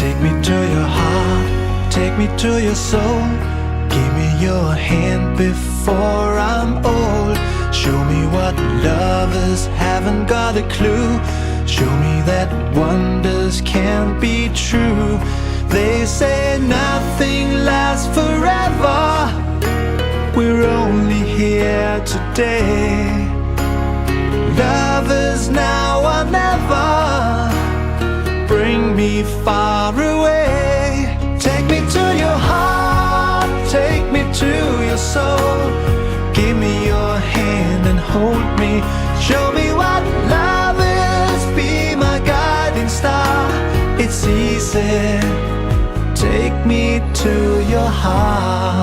Take me to your heart, take me to your soul. Give me your hand before I'm old. Show me what lovers haven't got a clue. Show me that wonders can't be true. They say nothing lasts forever. We're only here today. Lovers now or never. Bring me far away. Take me to your heart, take me to your soul. Give me your hand and hold me. Show me what love is, be my guiding star. It's easy, take me to your heart.